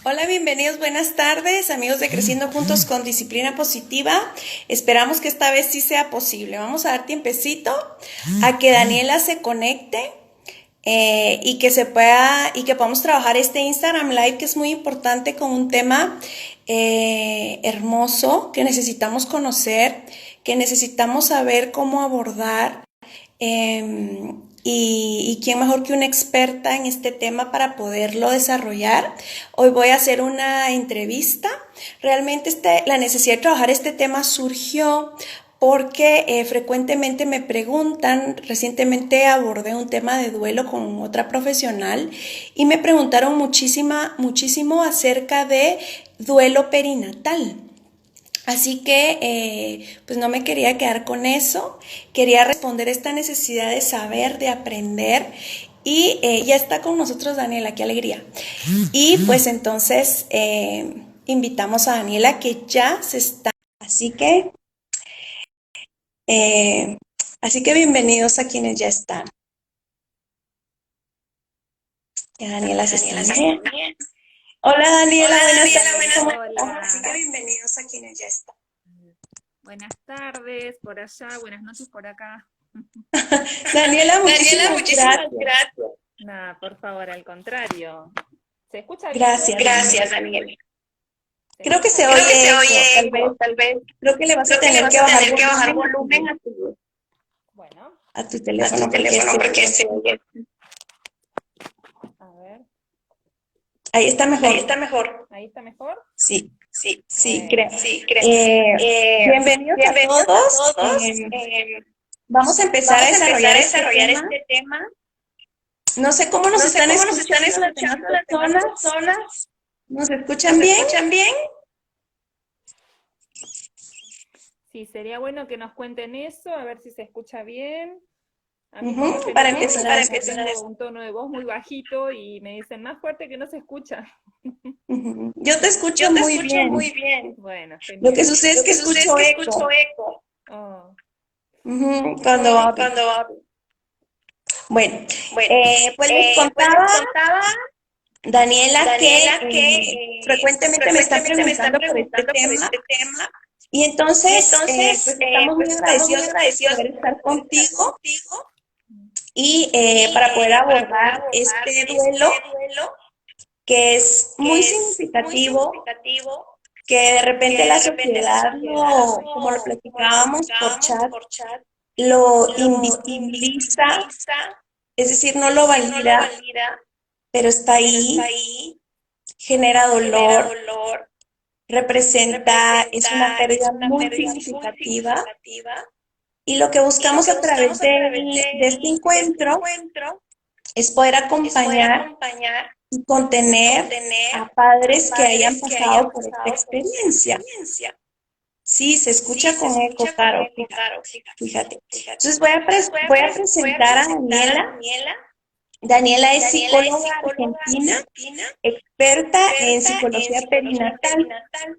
Hola, bienvenidos, buenas tardes, amigos de Creciendo Juntos con Disciplina Positiva. Esperamos que esta vez sí sea posible. Vamos a dar tiempecito a que Daniela se conecte y que se pueda y que podamos trabajar este Instagram Live que es muy importante con un tema hermoso que necesitamos conocer, que necesitamos saber cómo abordar. Y quién mejor que una experta en este tema para poderlo desarrollar. Hoy voy a hacer una entrevista. Realmente la necesidad de trabajar este tema surgió porque frecuentemente me preguntan, recientemente abordé un tema de duelo con otra profesional y me preguntaron muchísimo acerca de duelo perinatal. Así que pues no me quería quedar con eso, quería responder esta necesidad de saber, de aprender y ya está con nosotros Daniela, qué alegría. Y pues entonces invitamos a Daniela que ya se está, así que, eh, así que bienvenidos a quienes ya están. Ya Daniela se está bien. Hola Daniela, buenas tardes, ¿cómo estás? Así que Hola, bienvenidos a quienes ya están. buenas tardes por allá, buenas noches por acá. Daniela, Daniela, muchísimas muchísimas gracias. gracias. Nada, por favor, al contrario. ¿Se escucha bien? Gracias, Gracias, Daniela. Daniela. ¿Se Creo que escucha se bien? Creo que se oye eco, oye tal vez. eco, tal vez. Creo que le vas a Creo que le tener vas que a bajar tener que bajar volumen volumen bueno, a tu a tu teléfono porque teléfono se porque oye. se oye. A ver, Ahí está ahí mejor. está mejor. ¿Ahí está mejor? Sí, Sí, sí, bueno, creo. sí, creo. Bienvenidos a Bienvenidos a todos. todos. Vamos a empezar a Vamos a empezar desarrollar a este desarrollar tema. este tema. No sé cómo nos No sé están cómo nos están escuchando las demás escuchando las demás personas. personas. ¿Nos escuchan ¿Nos bien? escuchan bien? Sí, sería bueno que nos cuenten eso, a ver si se escucha bien. A mí por lo Para general empezar a para que desarrollar. tengo un tono de voz muy bajito y me dicen más fuerte que no se escucha. Yo te escucho Yo te muy escucho bien. muy bien. Bueno, Lo que genial. sucede es Lo que que sucede es escucho que escucho eco eco. Oh. cuando hablo. Cuando hablo. Bueno, Bueno, pues les pues les contaba contaba, Daniela, que Daniela, que frecuentemente me están frecuentemente me están preguntando por este preguntando por tema este tema y y entonces entonces pues estamos muy pues estamos muy agradecidos de agradecidos poder de estar poder estar contigo contigo y y para poder para poder abordar abordar este este duelo duelo que es muy que es muy significativo, significativo, que de que repente la de repente la sociedad sociedad, como lo como lo platicábamos por platicábamos chat, por chat, lo lo invisibiliza, invisibiliza, es decir, no es lo decir, no lo valida, valida, pero está pero está ahí, ahí, genera genera dolor, dolor, representa, es una es pérdida una muy pérdida muy significativa. significativa. Y lo que Y lo buscamos que a través buscamos a través de este de este encuentro encuentro es poder es poder acompañar acompañar y y contener contener a a padres que hayan padres que hayan pasado por esta pasado por esta experiencia. experiencia. Sí, se Sí, escucha se con eco, escucha con Caro, eco, Caro, fíjate. fíjate. Entonces Entonces voy a voy a presentar a presentar a Daniela. Daniela. Daniela es Daniela es psicóloga psicóloga argentina, argentina, experta en experta en psicología psicología perinatal. perinatal.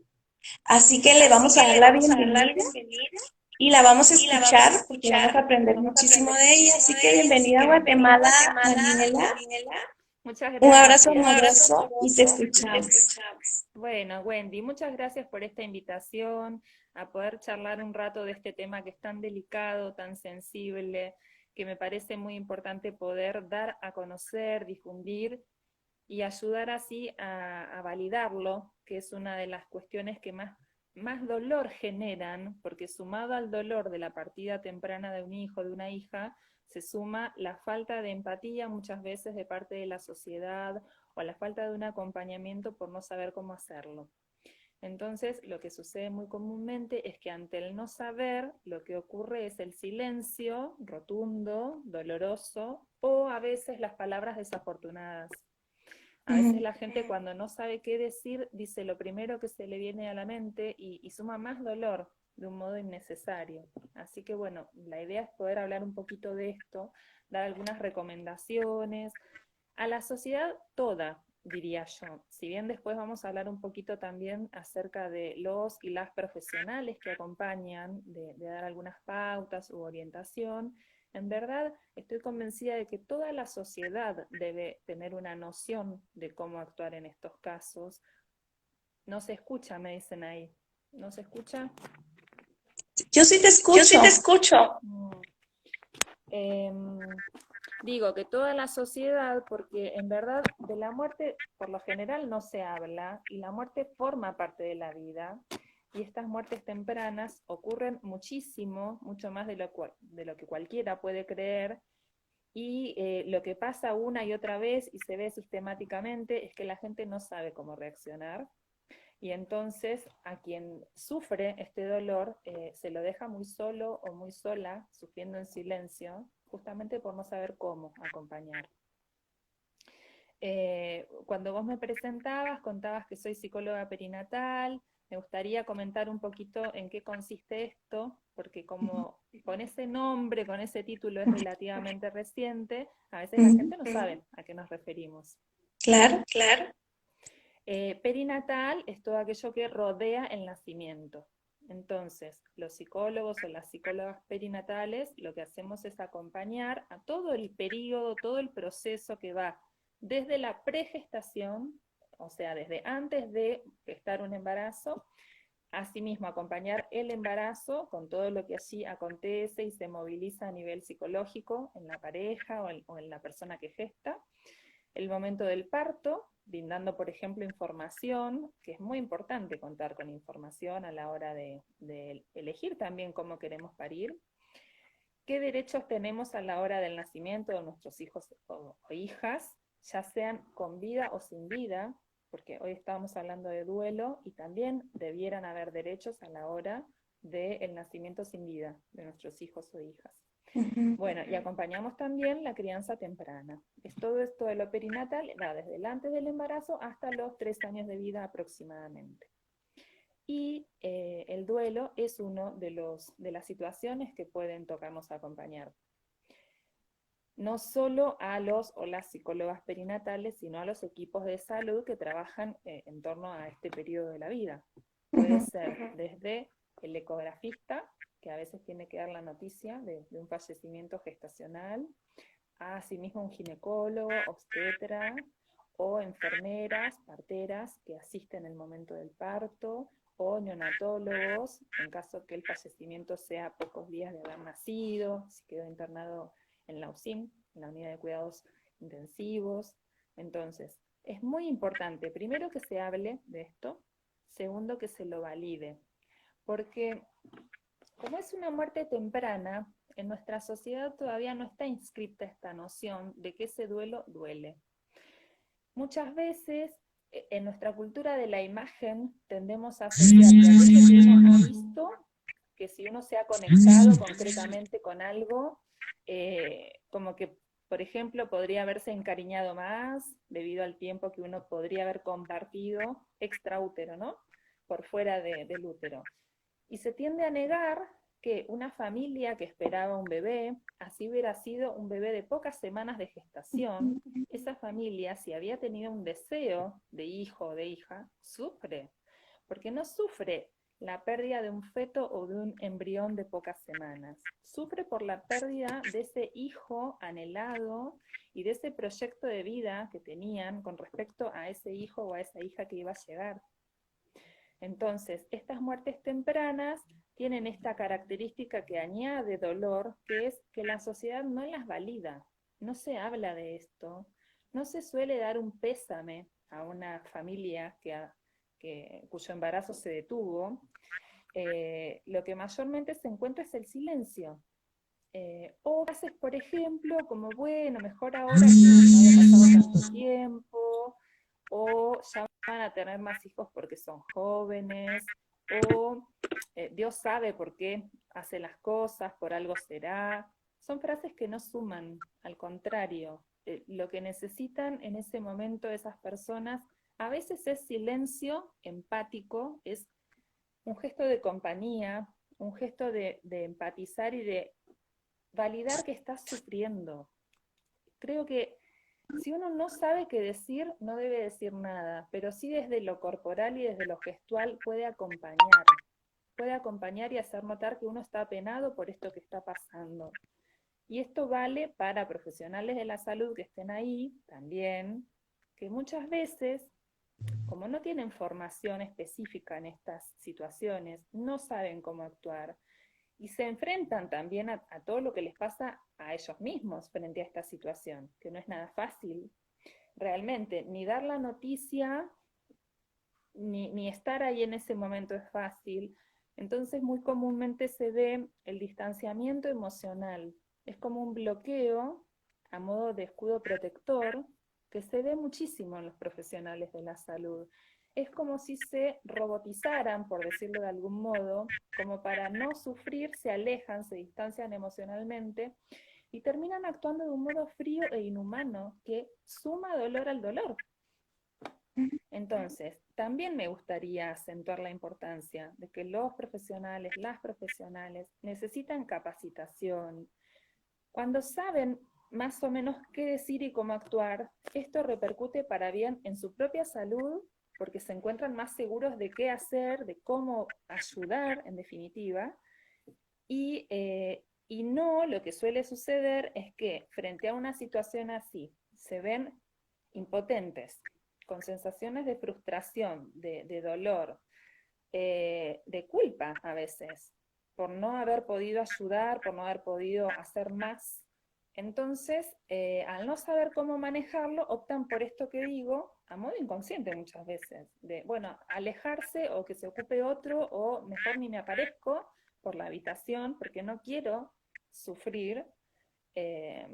Así que le Así vamos a que dar le la vamos a dar la bienvenida bienvenida y la vamos a y la vamos a escuchar porque vamos a escuchar porque aprender vamos a muchísimo aprender de ella. muchísimo Así de que ella. Así bienvenida a que bienvenida a Guatemala, Guatemala, Daniela. Daniela. Muchas Un abrazo gracias. Un abrazo amoroso y te amoroso y te escuchamos. escuchamos. Bueno, Wendy, muchas gracias por esta invitación a poder charlar un rato de este tema que es tan delicado, tan sensible, que me parece muy importante poder dar a conocer, difundir y ayudar así a validarlo, que es una de las cuestiones que más dolor generan, porque sumado al dolor de la partida temprana de un hijo, de una hija, se suma la falta de empatía muchas veces de parte de la sociedad o la falta de un acompañamiento por no saber cómo hacerlo. Entonces, lo que sucede muy comúnmente es que ante el no saber, lo que ocurre es el silencio rotundo, doloroso, o a veces las palabras desafortunadas. A veces Ujú. la gente cuando no sabe qué decir, dice lo primero que se le viene a la mente y suma más dolor de un modo innecesario. Así que bueno, la idea es poder hablar un poquito de esto, dar algunas recomendaciones a la sociedad toda, diría yo. Si bien después vamos a hablar un poquito también acerca de los y las profesionales que acompañan, de dar algunas pautas u orientación, En verdad, estoy convencida de que toda la sociedad debe tener una noción de cómo actuar en estos casos. No se escucha, me dicen ahí. ¿No se escucha? Yo sí te Yo sí te escucho. escucho. Digo que toda la sociedad, porque en verdad de la muerte por lo general no se habla, y la muerte forma parte de la vida, y estas muertes tempranas ocurren muchísimo, mucho más de lo que cualquiera puede creer, y lo que pasa una y otra vez y se ve sistemáticamente es que la gente no sabe cómo reaccionar, y entonces a quien sufre este dolor se lo deja muy solo o muy sola, sufriendo en silencio, justamente por no saber cómo acompañar. Cuando vos me presentabas, contabas que soy psicóloga perinatal. Me gustaría comentar un poquito en qué consiste esto, porque como con ese nombre, con ese título es relativamente reciente, a veces la gente no sabe a qué nos referimos. Claro. Claro. Perinatal es todo aquello que rodea el nacimiento. Entonces, los psicólogos o las psicólogas perinatales lo que hacemos es acompañar a todo el periodo, todo el proceso que va desde la pregestación, o sea, desde antes de gestar un embarazo, asimismo acompañar el embarazo con todo lo que allí acontece y se moviliza a nivel psicológico en la pareja o en la persona que gesta, el momento del parto, brindando, por ejemplo, información, que es muy importante contar con información a la hora de elegir también cómo queremos parir, qué derechos tenemos a la hora del nacimiento de nuestros hijos o hijas, ya sean con vida o sin vida, porque hoy estamos hablando de duelo y también debieran haber derechos a la hora del nacimiento sin vida de nuestros hijos o hijas. Bueno, y acompañamos también la crianza temprana. Todo esto de lo perinatal va desde el antes del embarazo hasta los 3 años de vida aproximadamente. Y el duelo es uno de las situaciones que pueden tocarnos acompañar. No solo a los o las psicólogas perinatales, sino a los equipos de salud que trabajan en torno a este periodo de la vida. Puede ser desde el ecografista, que a veces tiene que dar la noticia de un fallecimiento gestacional, a asimismo un ginecólogo, obstetra, o enfermeras, parteras que asisten en el momento del parto, o neonatólogos, en caso que el fallecimiento sea a pocos días de haber nacido, si quedó internado en la UCIM, en la unidad de cuidados intensivos. Entonces, es muy importante, primero, que se hable de esto, segundo, que se lo valide, porque como es una muerte temprana, en nuestra sociedad todavía no está inscrita esta noción de que ese duelo duele. Muchas veces en nuestra cultura de la imagen tendemos a asociar que aquello que uno ha visto, que si uno se ha conectado concretamente con algo, como que, por ejemplo, podría haberse encariñado más debido al tiempo que uno podría haber compartido extraútero, ¿no? Por fuera del útero. Y se tiende a negar que una familia que esperaba un bebé, así hubiera sido un bebé de pocas semanas de gestación, esa familia, si había tenido un deseo de hijo o de hija, sufre, porque no sufre la pérdida de un feto o de un embrión de pocas semanas, sufre por la pérdida de ese hijo anhelado y de ese proyecto de vida que tenían con respecto a ese hijo o a esa hija que iba a llegar. Entonces, estas muertes tempranas tienen esta característica que añade dolor, que es que la sociedad no las valida, no se habla de esto, no se suele dar un pésame a una familia cuyo embarazo se detuvo. Lo que mayormente se encuentra es el silencio. O frases, por ejemplo, como, bueno, mejor ahora que no haya pasado tanto tiempo, o ya van a tener más hijos porque son jóvenes, o Dios sabe por qué hace las cosas, por algo será. Son frases que no suman, al contrario, lo que necesitan en ese momento esas personas a veces es silencio empático, es un gesto de compañía, un gesto de empatizar y de validar que estás sufriendo. Creo que si uno no sabe qué decir, no debe decir nada, pero sí desde lo corporal y desde lo gestual puede acompañar y hacer notar que uno está apenado por esto que está pasando. Y esto vale para profesionales de la salud que estén ahí también, que muchas veces, como no tienen formación específica en estas situaciones, no saben cómo actuar y se enfrentan también a todo lo que les pasa a ellos mismos frente a esta situación, que no es nada fácil realmente, ni dar la noticia, ni estar ahí en ese momento es fácil. Entonces muy comúnmente se ve el distanciamiento emocional, es como un bloqueo a modo de escudo protector que se ve muchísimo en los profesionales de la salud. Es como si se robotizaran, por decirlo de algún modo, como para no sufrir, se alejan, se distancian emocionalmente y terminan actuando de un modo frío e inhumano que suma dolor al dolor. Entonces, también me gustaría acentuar la importancia de que los profesionales, las profesionales, necesitan capacitación. Cuando saben más o menos qué decir y cómo actuar, esto repercute para bien en su propia salud, porque se encuentran más seguros de qué hacer, de cómo ayudar, en definitiva, y no, lo que suele suceder es que frente a una situación así, se ven impotentes, con sensaciones de frustración, de dolor, de culpa a veces, por no haber podido ayudar, por no haber podido hacer más. Entonces, al no saber cómo manejarlo, optan por esto que digo, a modo inconsciente muchas veces, de, bueno, alejarse o que se ocupe otro, o mejor ni me aparezco por la habitación, porque no quiero sufrir, eh,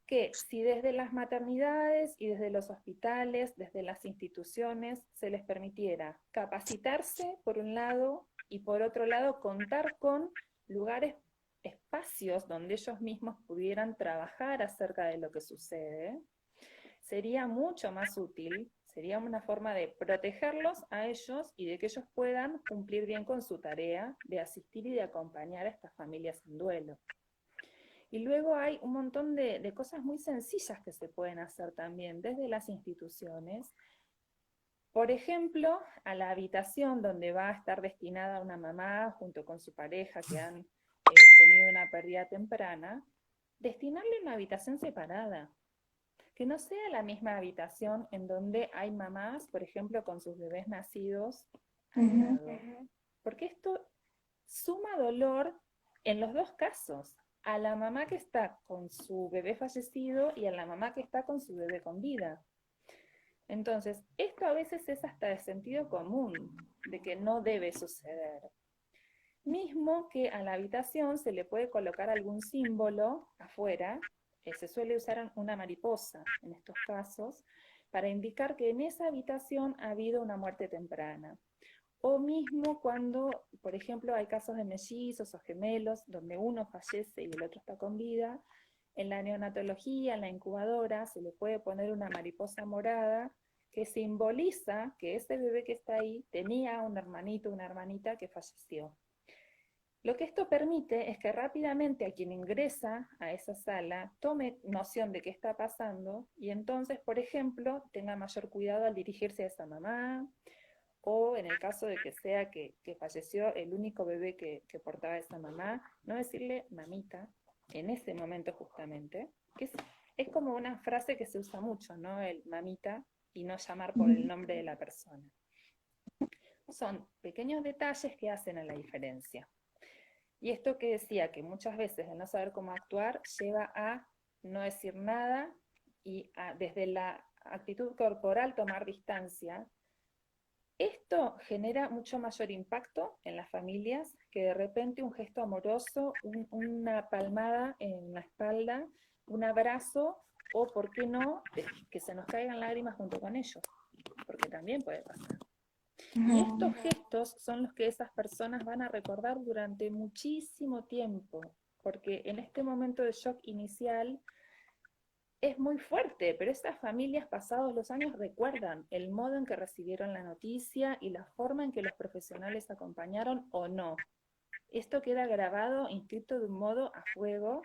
que si desde las maternidades y desde los hospitales, desde las instituciones, se les permitiera capacitarse por un lado y por otro lado contar con lugares, espacios donde ellos mismos pudieran trabajar acerca de lo que sucede, sería mucho más útil, sería una forma de protegerlos a ellos y de que ellos puedan cumplir bien con su tarea de asistir y de acompañar a estas familias en duelo. Y luego hay un montón de cosas muy sencillas que se pueden hacer también desde las instituciones. Por ejemplo, a la habitación donde va a estar destinada una mamá junto con su pareja que han tenido una pérdida temprana, destinarle una habitación separada, que no sea la misma habitación en donde hay mamás, por ejemplo, con sus bebés nacidos al lado. Porque esto suma dolor en los dos casos, a la mamá que está con su bebé fallecido y a la mamá que está con su bebé con vida. Entonces, esto a veces es hasta de sentido común, de que no debe suceder. Mismo que a la habitación se le puede colocar algún símbolo afuera, se suele usar una mariposa en estos casos, para indicar que en esa habitación ha habido una muerte temprana. O mismo cuando, por ejemplo, hay casos de mellizos o gemelos, donde uno fallece y el otro está con vida, en la neonatología, en la incubadora, se le puede poner una mariposa morada que simboliza que ese bebé que está ahí tenía un hermanito, una hermanita que falleció. Lo que esto permite es que rápidamente a quien ingresa a esa sala tome noción de qué está pasando y entonces, por ejemplo, tenga mayor cuidado al dirigirse a esa mamá, o en el caso de que sea que falleció el único bebé que portaba esa mamá, no decirle mamita en ese momento justamente, que es como una frase que se usa mucho, ¿no? El mamita, y no llamar por el nombre de la persona. Son pequeños detalles que hacen a la diferencia. Y esto que decía, que muchas veces el no saber cómo actuar lleva a no decir nada y desde la actitud corporal tomar distancia. Esto genera mucho mayor impacto en las familias que de repente un gesto amoroso, una palmada en la espalda, un abrazo o, ¿por qué no?, que se nos caigan lágrimas junto con ellos, porque también puede pasar. Y estos gestos son los que esas personas van a recordar durante muchísimo tiempo, porque en este momento de shock inicial es muy fuerte, pero estas familias pasados los años recuerdan el modo en que recibieron la noticia y la forma en que los profesionales acompañaron o no. Esto queda grabado, inscrito de un modo a fuego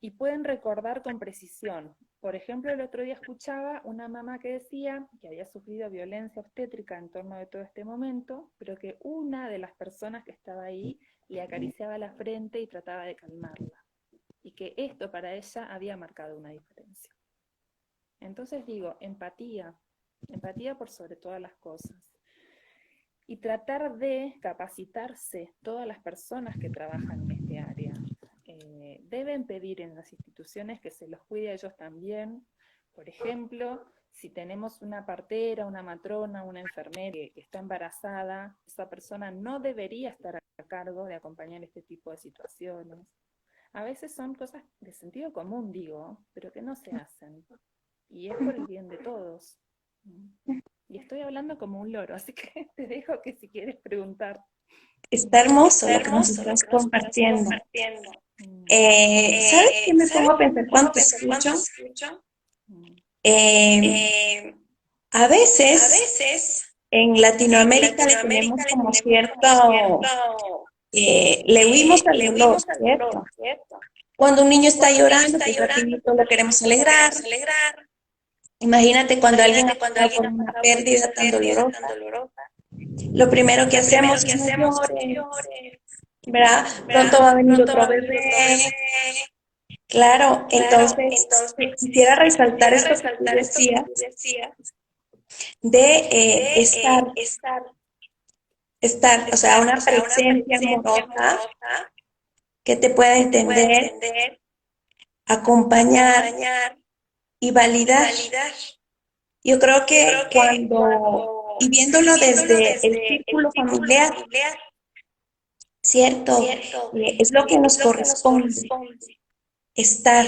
y pueden recordar con precisión. Por ejemplo, el otro día escuchaba una mamá que decía que había sufrido violencia obstétrica en torno de todo este momento, pero que una de las personas que estaba ahí le acariciaba la frente y trataba de calmarla. y que esto para ella había marcado una diferencia. Entonces digo, empatía, empatía por sobre todas las cosas. Y tratar de capacitarse todas las personas que trabajan en este área. Deben pedir en las instituciones que se los cuide a ellos también. Por ejemplo, si tenemos una partera, una matrona, una enfermera que está embarazada, esa persona no debería estar a cargo de acompañar este tipo de situaciones. A veces son cosas de sentido común, digo, pero que no se hacen. Y es por el bien de todos. Y estoy hablando como un loro, así que te dejo que si quieres preguntar. Está hermoso lo que nos estás compartiendo. ¿Sabes qué me pongo a pensar cuando te escucho? A veces en Latinoamérica le tenemos como cierto, le huimos al dolor, ¿cierto? Cuando un niño está llorando, pues rapidito lo queremos alegrar. Imagínate cuando alguien ha pasado por una pérdida tan dolorosa. Lo primero que hacemos es no llores, ¿verdad? Pronto va a venir otro bebé. Claro, entonces quisiera resaltar esto que tú decías de estar, o sea, una presencia amorosa que te pueda entender, acompañar y validar. Yo creo que y viéndolo desde el círculo familiar, ¿cierto? Es lo que nos corresponde, estar,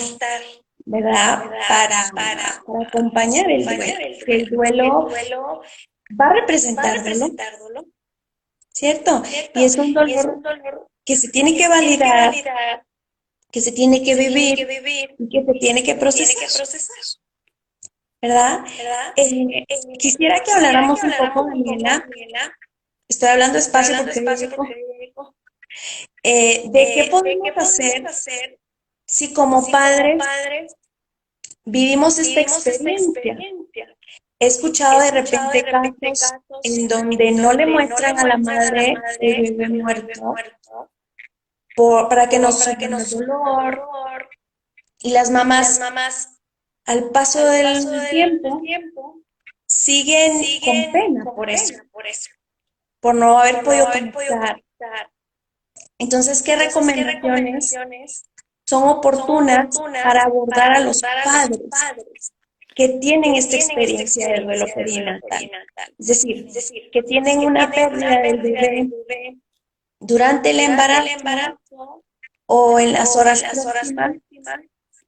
¿verdad? Para acompañar el duelo. Que el duelo va a representar dolor, ¿cierto? Y es un dolor que se tiene que validar, que se tiene que vivir y que se tiene que procesar, ¿verdad? Quisiera que habláramos un poco, Daniela. Estoy hablando despacio porque de qué podemos hacer si como padres vivimos esta experiencia. He escuchado de repente casos en donde no le muestran a la madre el bebé muerto para que no sufra el dolor, y las mamás al paso del tiempo siguen con pena por eso, por no haber podido conectar. Entonces, ¿qué recomendaciones son oportunas para abordar a los padres que tienen esta experiencia de duelo perinatal? Es decir, que tienen una pérdida del bebé durante el embarazo o en las horas próximas,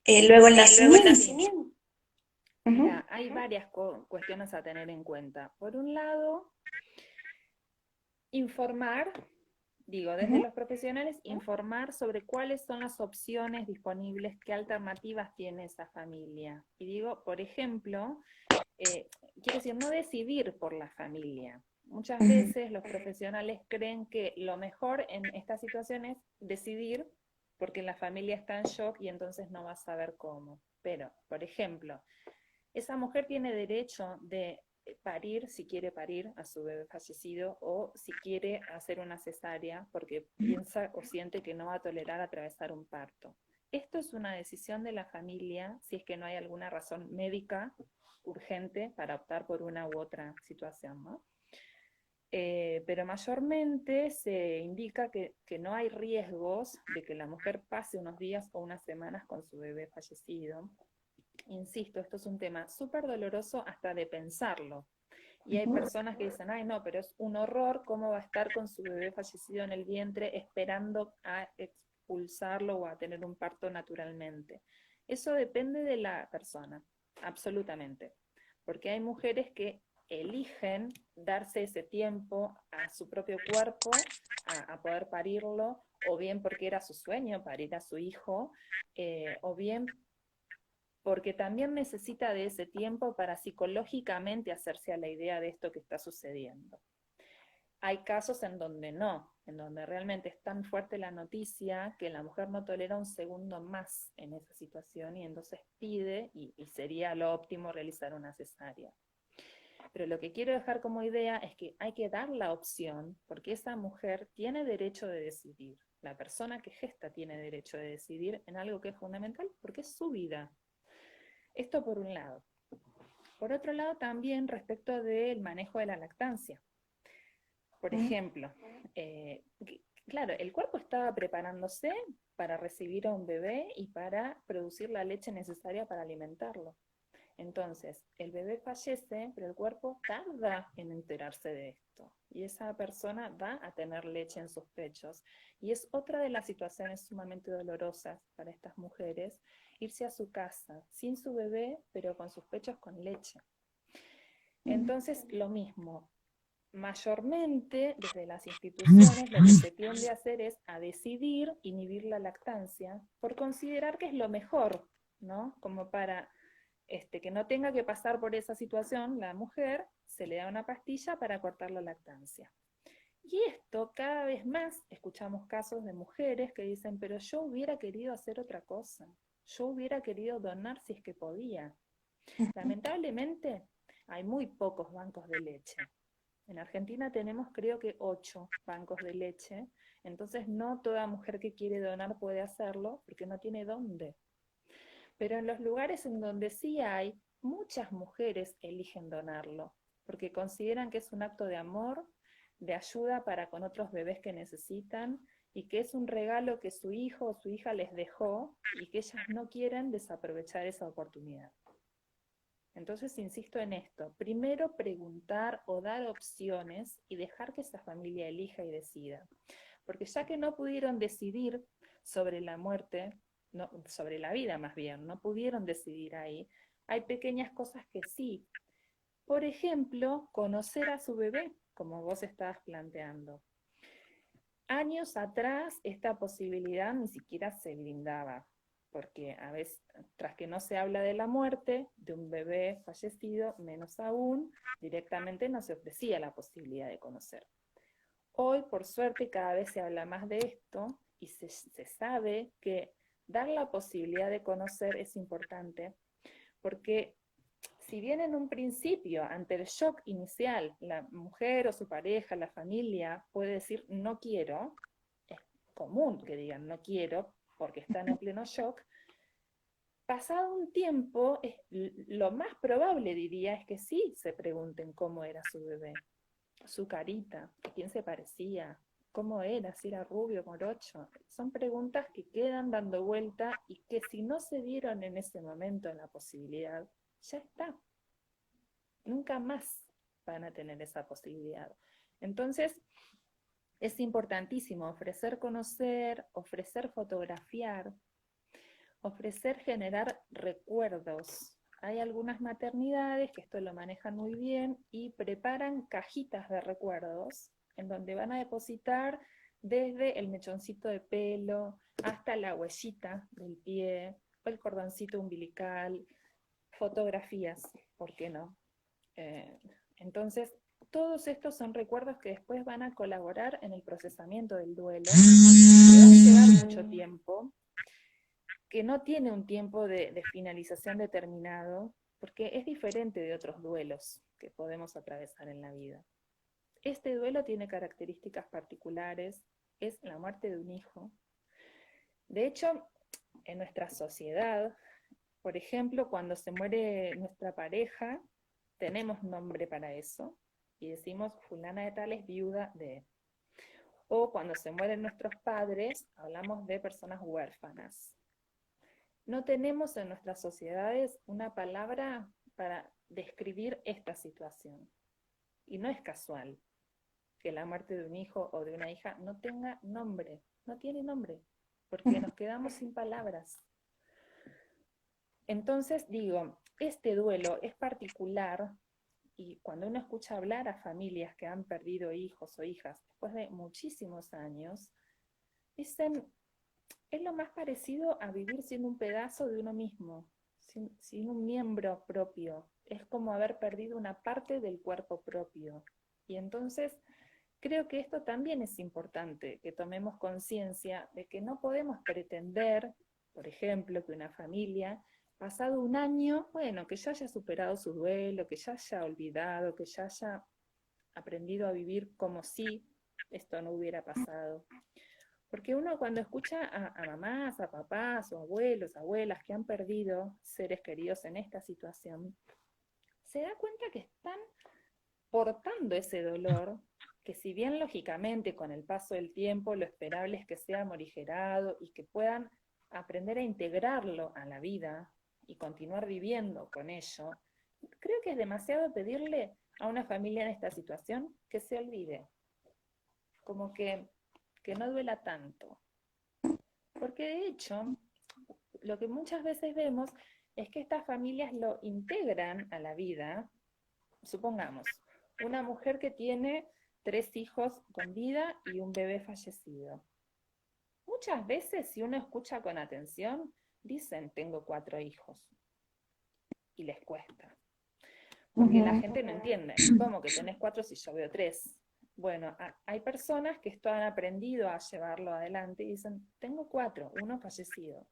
luego el nacimiento. Mira, hay varias cuestiones a tener en cuenta. Por un lado, informar, digo, desde los profesionales, informar sobre cuáles son las opciones disponibles, qué alternativas tiene esa familia. Y digo, por ejemplo, quiero decir, no decidir por la familia. Muchas veces los profesionales creen que lo mejor en estas situaciones es decidir porque la familia está en shock y entonces no va a saber cómo. Pero, por ejemplo, esa mujer tiene derecho de parir, si quiere parir a su bebé fallecido, o si quiere hacer una cesárea porque piensa o siente que no va a tolerar atravesar un parto. Esto es una decisión de la familia si es que no hay alguna razón médica urgente para optar por una u otra situación, ¿no? Pero mayormente se indica que no hay riesgos de que la mujer pase unos días o unas semanas con su bebé fallecido. Insisto, esto es un tema súper doloroso hasta de pensarlo. Y hay personas que dicen, ay no, pero es un horror, ¿cómo va a estar con su bebé fallecido en el vientre esperando a expulsarlo o a tener un parto naturalmente? Eso depende de la persona, absolutamente. Porque hay mujeres que eligen darse ese tiempo a su propio cuerpo, a poder parirlo, o bien porque era su sueño parir a su hijo, o bien porque también necesita de ese tiempo para psicológicamente hacerse a la idea de esto que está sucediendo. Hay casos en donde no, en donde realmente es tan fuerte la noticia que la mujer no tolera un segundo más en esa situación y entonces pide, y sería lo óptimo realizar una cesárea. Pero lo que quiero dejar como idea es que hay que dar la opción, porque esa mujer tiene derecho de decidir. La persona que gesta tiene derecho de decidir en algo que es fundamental porque es su vida. Esto por un lado. Por otro lado, también respecto del manejo de la lactancia. Por ejemplo, claro, el cuerpo estaba preparándose para recibir a un bebé y para producir la leche necesaria para alimentarlo. Entonces, el bebé fallece, pero el cuerpo tarda en enterarse de esto. Y esa persona va a tener leche en sus pechos. Y es otra de las situaciones sumamente dolorosas para estas mujeres, irse a su casa sin su bebé, pero con sus pechos con leche. Entonces, lo mismo. Mayormente, desde las instituciones, lo que se tiende a hacer es a decidir inhibir la lactancia por considerar que es lo mejor, ¿no? Como para que no tenga que pasar por esa situación, la mujer se le da una pastilla para cortar la lactancia. Y esto cada vez más escuchamos casos de mujeres que dicen, pero yo hubiera querido hacer otra cosa, yo hubiera querido donar si es que podía. Lamentablemente hay muy pocos bancos de leche. En Argentina tenemos creo que 8 bancos de leche, entonces no toda mujer que quiere donar puede hacerlo porque no tiene dónde. Pero en los lugares en donde sí hay, muchas mujeres eligen donarlo, porque consideran que es un acto de amor, de ayuda para con otros bebés que necesitan, y que es un regalo que su hijo o su hija les dejó, y que ellas no quieren desaprovechar esa oportunidad. Entonces insisto en esto, primero preguntar o dar opciones y dejar que esa familia elija y decida. Porque ya que no pudieron decidir sobre la muerte, no, sobre la vida más bien, no pudieron decidir ahí, hay pequeñas cosas que sí. Por ejemplo, conocer a su bebé, como vos estabas planteando. Años atrás esta posibilidad ni siquiera se brindaba, porque a veces, tras que no se habla de la muerte de un bebé fallecido, menos aún, directamente no se ofrecía la posibilidad de conocer. Hoy, por suerte, cada vez se habla más de esto y se sabe que dar la posibilidad de conocer es importante, porque si bien en un principio, ante el shock inicial, la mujer o su pareja, la familia, puede decir no quiero, es común que digan no quiero porque están en pleno shock, pasado un tiempo, lo más probable diría es que sí se pregunten cómo era su bebé, su carita, a quién se parecía, cómo era, si era rubio, morocho. Son preguntas que quedan dando vuelta y que si no se dieron en ese momento en la posibilidad, ya está. Nunca más van a tener esa posibilidad. Entonces, es importantísimo ofrecer conocer, ofrecer fotografiar, ofrecer generar recuerdos. Hay algunas maternidades que esto lo manejan muy bien y preparan cajitas de recuerdos en donde van a depositar desde el mechoncito de pelo hasta la huellita del pie, o el cordoncito umbilical, fotografías, ¿por qué no? Entonces, todos estos son recuerdos que después van a colaborar en el procesamiento del duelo, que va a llevar mucho tiempo, que no tiene un tiempo de finalización determinado, porque es diferente de otros duelos que podemos atravesar en la vida. Este duelo tiene características particulares, es la muerte de un hijo. De hecho, en nuestra sociedad, por ejemplo, cuando se muere nuestra pareja, tenemos nombre para eso, y decimos fulana de tal es viuda de. O cuando se mueren nuestros padres, hablamos de personas huérfanas. No tenemos en nuestras sociedades una palabra para describir esta situación. Y no es casual que la muerte de un hijo o de una hija no tenga nombre, no tiene nombre, porque nos quedamos sin palabras. Entonces digo, este duelo es particular y cuando uno escucha hablar a familias que han perdido hijos o hijas después de muchísimos años, dicen, es lo más parecido a vivir sin un pedazo de uno mismo, sin un miembro propio. Es como haber perdido una parte del cuerpo propio. Y entonces creo que esto también es importante, que tomemos conciencia de que no podemos pretender, por ejemplo, que una familia, pasado un año, bueno, que ya haya superado su duelo, que ya haya olvidado, que ya haya aprendido a vivir como si esto no hubiera pasado. Porque uno cuando escucha a mamás, a papás o abuelos, abuelas que han perdido seres queridos en esta situación, se da cuenta que están portando ese dolor, que si bien lógicamente con el paso del tiempo lo esperable es que sea morigerado y que puedan aprender a integrarlo a la vida y continuar viviendo con ello, creo que es demasiado pedirle a una familia en esta situación que se olvide, como que no duela tanto. Porque de hecho, lo que muchas veces vemos es que estas familias lo integran a la vida. Supongamos, una mujer que tiene 3 hijos con vida y un bebé fallecido. Muchas veces, si uno escucha con atención, dicen, tengo 4 hijos, y les cuesta. Porque la Ujú. gente no entiende, ¿cómo que tenés 4 si yo veo 3? Bueno, hay personas que esto han aprendido a llevarlo adelante y dicen, tengo 4, uno fallecido.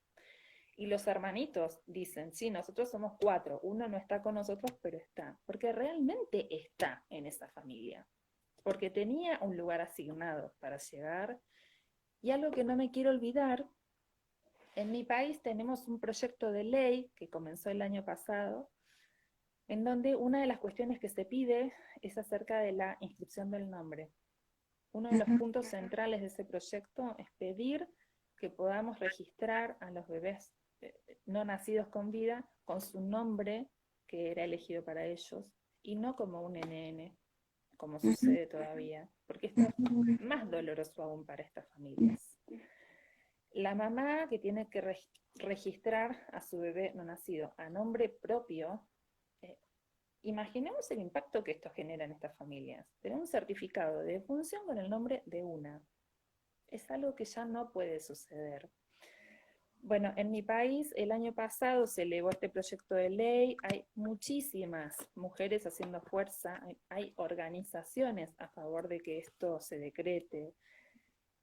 Y los hermanitos dicen, sí, nosotros somos 4, uno no está con nosotros, pero está, porque realmente está en esa familia, porque tenía un lugar asignado para llegar. Y algo que no me quiero olvidar, en mi país tenemos un proyecto de ley que comenzó el año pasado, en donde una de las cuestiones que se pide es acerca de la inscripción del nombre. Uno de los Ujú. puntos centrales de ese proyecto es pedir que podamos registrar a los bebés no nacidos con vida con su nombre que era elegido para ellos y no como un NN, como Ujú. sucede todavía, porque esto es más doloroso aún para estas familias. La mamá que tiene que registrar a su bebé no nacido a nombre propio, eh, imaginemos el impacto que esto genera en estas familias. Tener un certificado de defunción con el nombre de una. Es algo que ya no puede suceder. Bueno, en mi país el año pasado se elevó este proyecto de ley, hay muchísimas mujeres haciendo fuerza, hay organizaciones a favor de que esto se decrete,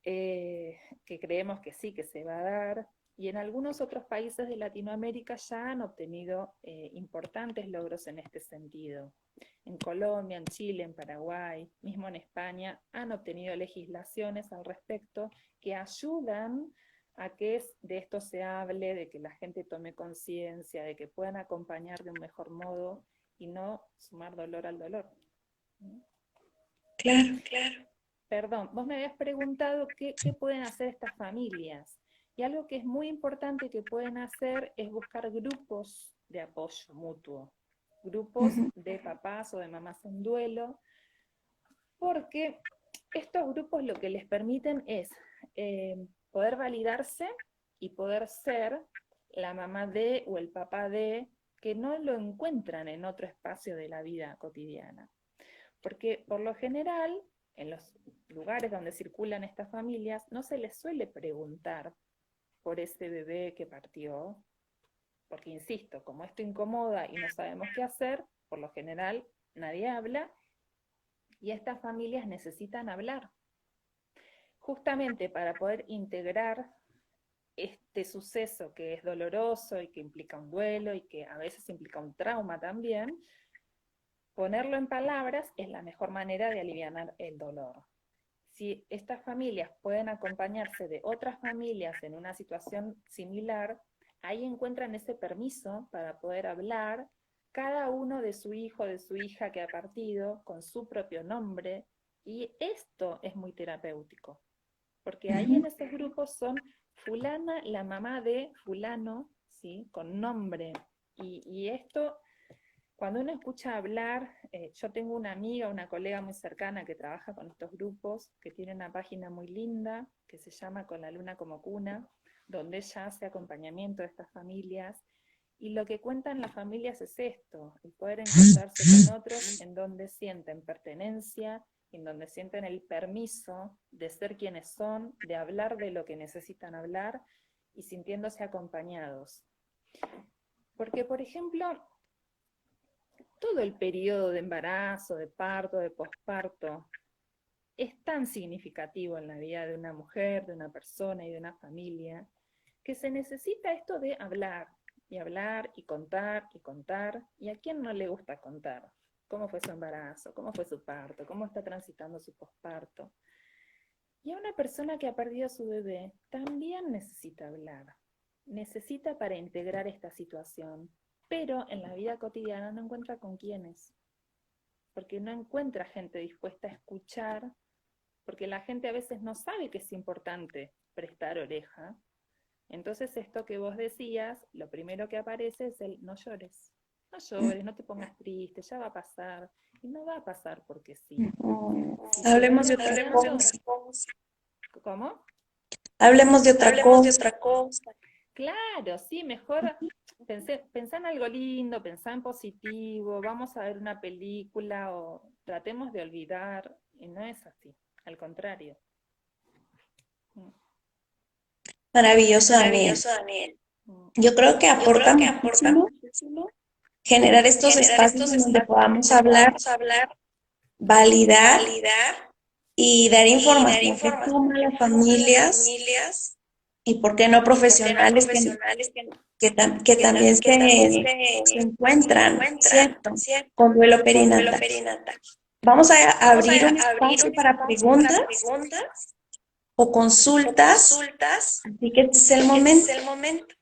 que creemos que sí, que se va a dar, y en algunos otros países de Latinoamérica ya han obtenido importantes logros en este sentido. En Colombia, en Chile, en Paraguay, mismo en España, han obtenido legislaciones al respecto que ayudan a que de esto se hable, de que la gente tome conciencia, de que puedan acompañar de un mejor modo y no sumar dolor al dolor. Claro, claro. Perdón, vos me habías preguntado qué pueden hacer estas familias. Y algo que es muy importante que pueden hacer es buscar grupos de apoyo mutuo, grupos Ujú. de papás o de mamás en duelo, porque estos grupos lo que les permiten es poder validarse y poder ser la mamá de o el papá de que no lo encuentran en otro espacio de la vida cotidiana. Porque por lo general, en los lugares donde circulan estas familias, no se les suele preguntar por ese bebé que partió, porque insisto, como esto incomoda y no sabemos qué hacer, por lo general nadie habla y estas familias necesitan hablar, justamente para poder integrar este suceso que es doloroso y que implica un duelo y que a veces implica un trauma también. Ponerlo en palabras es la mejor manera de aliviar el dolor. Si estas familias pueden acompañarse de otras familias en una situación similar, ahí encuentran ese permiso para poder hablar cada uno de su hijo, de su hija que ha partido, con su propio nombre, y esto es muy terapéutico, porque ahí en Ujú. estos grupos son fulana, la mamá de fulano, ¿sí? Con nombre, y esto cuando uno escucha hablar, yo tengo una amiga, una colega muy cercana que trabaja con estos grupos, que tiene una página muy linda que se llama Con la Luna como Cuna, donde ella hace acompañamiento de estas familias. Y lo que cuentan las familias es esto, el poder encontrarse con otros en donde sienten pertenencia, en donde sienten el permiso de ser quienes son, de hablar de lo que necesitan hablar y sintiéndose acompañados. Porque, por ejemplo, todo el periodo de embarazo, de parto, de posparto, es tan significativo en la vida de una mujer, de una persona y de una familia, que se necesita esto de hablar, y hablar, y contar, y contar. ¿Y a quién no le gusta contar? ¿Cómo fue su embarazo? ¿Cómo fue su parto? ¿Cómo está transitando su posparto? Y a una persona que ha perdido a su bebé también necesita hablar, necesita para integrar esta situación, pero en la vida cotidiana no encuentra con quiénes, porque no encuentra gente dispuesta a escuchar, porque la gente a veces no sabe que es importante prestar oreja. Entonces esto que vos decías, lo primero que aparece es el no llores. No llores, no te pongas triste, ya va a pasar. Y no va a pasar porque sí. Si Hablemos seguís de otra repitiendo, cosa. ¿cómo? Hablemos de otra cosa. Claro, sí, mejor pensá en algo lindo, pensá en positivo, vamos a ver una película o tratemos de olvidar. Y no es así, al contrario. Mm, Maravilloso, Daniel. mm. Yo creo que aporta muchísimo generar estos espacios en donde podamos hablar, validar y dar información que suma a las familias y, ¿por qué no, profesionales que también se encuentran, ¿cierto?, con duelo perinatal. Vamos a abrir un espacio para preguntas o consultas, así que este es el momento.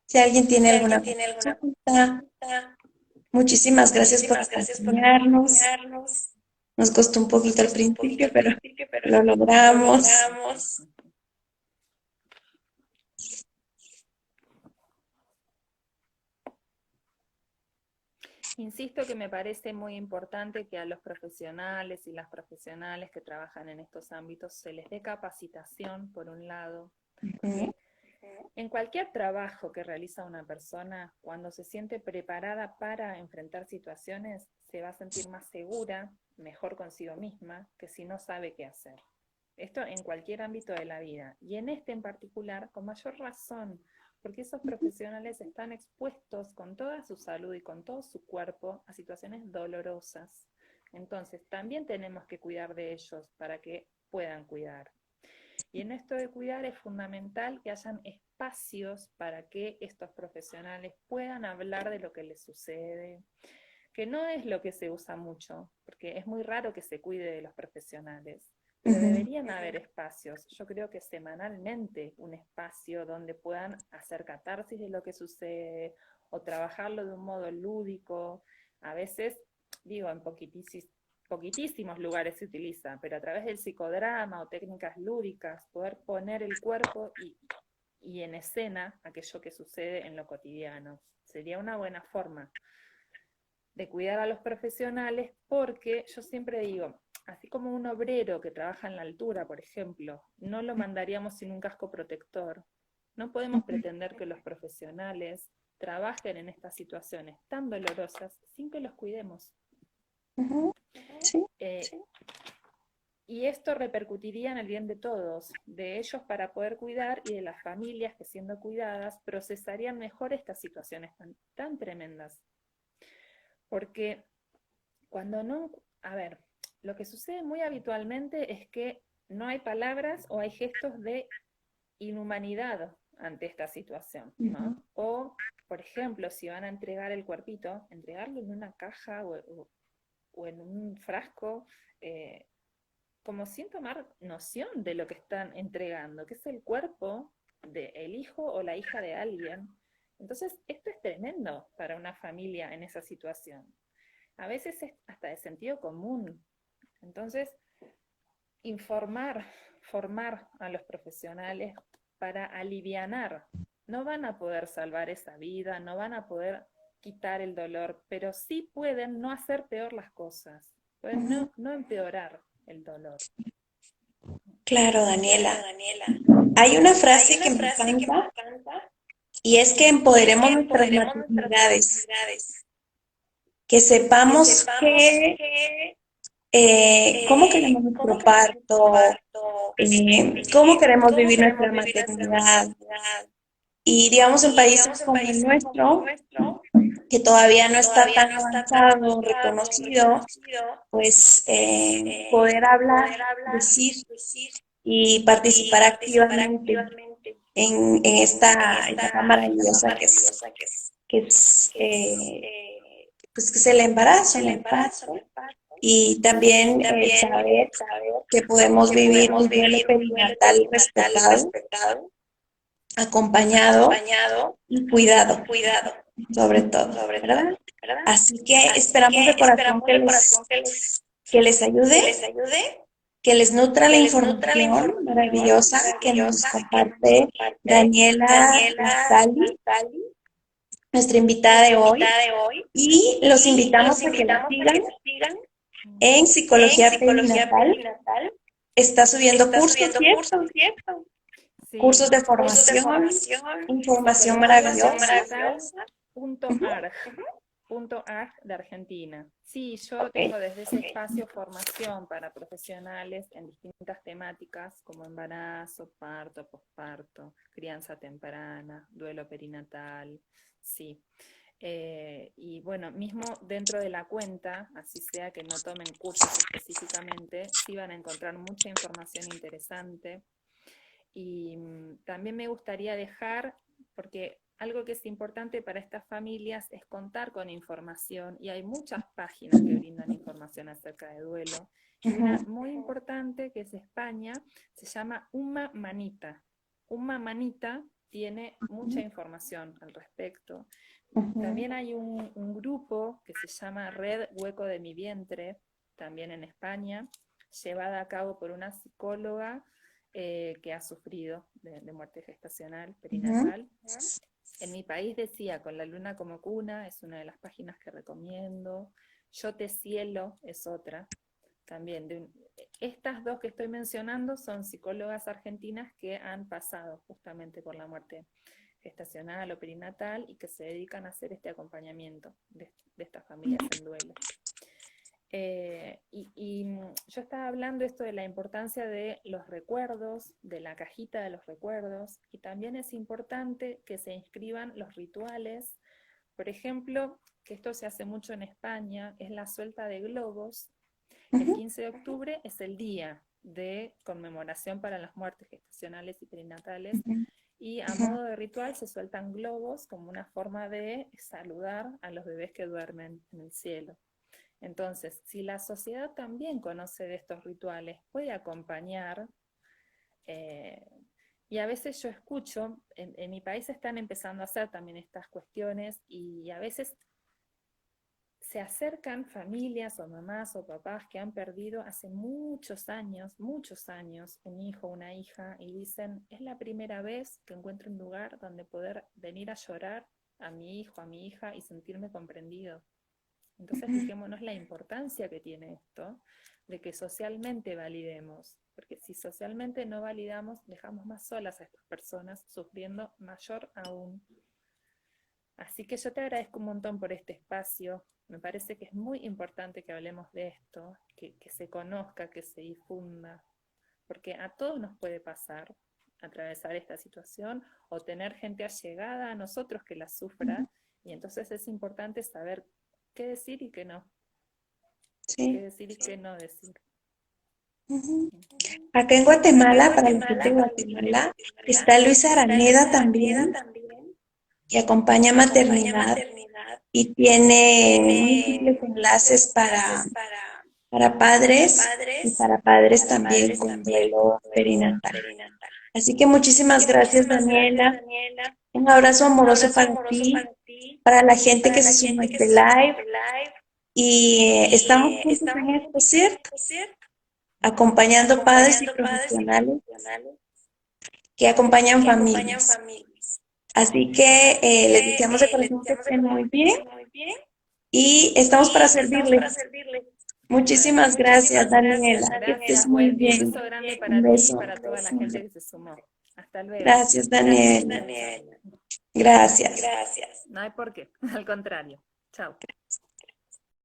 Si alguien tiene alguna consulta, muchísimas gracias por acompañarnos. Nos costó un poquito al principio, pero lo logramos. Insisto que me parece muy importante que a los profesionales y las profesionales que trabajan en estos ámbitos se les dé capacitación, por un lado, porque en cualquier trabajo que realiza una persona, cuando se siente preparada para enfrentar situaciones, se va a sentir más segura, mejor consigo misma, que si no sabe qué hacer. Esto en cualquier ámbito de la vida, y en este en particular, con mayor razón, porque esos profesionales están expuestos con toda su salud y con todo su cuerpo a situaciones dolorosas. Entonces, también tenemos que cuidar de ellos para que puedan cuidar. Y en esto de cuidar es fundamental que hayan espacios para que estos profesionales puedan hablar de lo que les sucede, que no es lo que se usa mucho, porque es muy raro que se cuide de los profesionales, pero deberían haber espacios, yo creo que semanalmente un espacio donde puedan hacer catarsis de lo que sucede o trabajarlo de un modo lúdico. A veces, digo, en poquitísimos lugares se utiliza, pero a través del psicodrama o técnicas lúdicas, poder poner el cuerpo y en escena aquello que sucede en lo cotidiano. Sería una buena forma de cuidar a los profesionales, porque yo siempre digo, así como un obrero que trabaja en la altura, por ejemplo, no lo mandaríamos sin un casco protector, no podemos pretender que los profesionales trabajen en estas situaciones tan dolorosas sin que los cuidemos. Sí. Y esto repercutiría en el bien de todos, de ellos para poder cuidar y de las familias que, siendo cuidadas, procesarían mejor estas situaciones tan tremendas. Porque cuando no, a ver, lo que sucede muy habitualmente es que no hay palabras o hay gestos de inhumanidad ante esta situación, ¿no? O, por ejemplo, si van a entregar el cuerpito, entregarlo en una caja o en un frasco, como sin tomar noción de lo que están entregando, que es el cuerpo del hijo o la hija de alguien. Entonces, esto es tremendo para una familia en esa situación. A veces es hasta de sentido común. Entonces, formar a los profesionales para alivianar. No van a poder salvar esa vida, no van a poder quitar el dolor, pero sí pueden no hacer peor las cosas, pueden no empeorar el dolor. Claro, Daniela. Hay una frase que me encanta y es que empoderemos nuestras maternidades, que sepamos cómo queremos nuestro parto, cómo queremos vivir nuestra maternidad. Y digamos, en países como el nuestro, que todavía no está tan avanzado, reconocido, pues poder hablar, decir y participar activamente en esta etapa maravillosa que es pues que es el embarazo, el parto. y también saber que podemos vivir un duelo perinatal respetado, acompañado y cuidado, sobre todo, ¿verdad? Así que esperamos de corazón que les ayude, que les nutra la información maravillosa que nos comparte Daniela Sali, nuestra invitada de hoy, y los invitamos a que la sigan en Psicología Perinatal. Está subiendo cursos, ¿cierto? Sí. Cursos de formación, información maravillosa. Psicología.arg. .arg de Argentina. Sí, yo tengo desde ese espacio formación para profesionales en distintas temáticas como embarazo, parto, posparto, crianza temprana, duelo perinatal, sí. Y bueno, mismo dentro de la cuenta, así sea que no tomen cursos específicamente, sí van a encontrar mucha información interesante. Y también me gustaría dejar, porque algo que es importante para estas familias es contar con información, y hay muchas páginas que brindan información acerca de duelo, y una muy importante que es de España, se llama Uma Manita. Uma Manita tiene mucha información al respecto. También hay un grupo que se llama Red Hueco de mi Vientre, también en España, llevada a cabo por una psicóloga que ha sufrido de muerte gestacional, perinatal. En mi país decía, Con la luna como cuna, es una de las páginas que recomiendo. Yo te cielo es otra. También, estas dos que estoy mencionando son psicólogas argentinas que han pasado justamente por la muerte gestacional o perinatal y que se dedican a hacer este acompañamiento de estas familias en duelo. Yo estaba hablando esto de la importancia de los recuerdos, de la cajita de los recuerdos, y también es importante que se inscriban los rituales. Por ejemplo, que esto se hace mucho en España, es la suelta de globos. El 15 de octubre es el día de conmemoración para las muertes gestacionales y perinatales, y a modo de ritual se sueltan globos como una forma de saludar a los bebés que duermen en el cielo. Entonces, si la sociedad también conoce de estos rituales, puede acompañar, y a veces yo escucho, en mi país están empezando a hacer también estas cuestiones, y a veces se acercan familias o mamás o papás que han perdido hace muchos años, un hijo o una hija, y dicen, es la primera vez que encuentro un lugar donde poder venir a llorar a mi hijo, a mi hija, y sentirme comprendido. Entonces fijémonos la importancia que tiene esto, de que socialmente validemos, porque si socialmente no validamos, dejamos más solas a estas personas, sufriendo mayor aún. Así que yo te agradezco un montón por este espacio. Me parece que es muy importante que hablemos de esto, que se conozca, que se difunda, porque a todos nos puede pasar atravesar esta situación o tener gente allegada a nosotros que la sufra, y entonces es importante saber qué decir y qué no. Sí. Qué decir y qué no decir. Acá en Guatemala, para la gente de Guatemala, está Luisa Araneda también, que acompaña maternidad y tiene múltiples enlaces para padres y para padres también con duelo perinatal. Así que muchísimas gracias, Daniela. Un abrazo amoroso para ti, para la gente que se sumó a este live. Y estamos juntos en esto, ¿cierto? Acompañando padres y profesionales que acompañan familias. Así que les deseamos de corazón que estén muy bien y estamos para servirles. Muchísimas gracias, Daniela. Que estés muy bien. Un beso grande para Un ti beso. y para toda la gente que se sumó. Hasta luego. Gracias, Daniela. Gracias. No hay por qué, al contrario. Chao.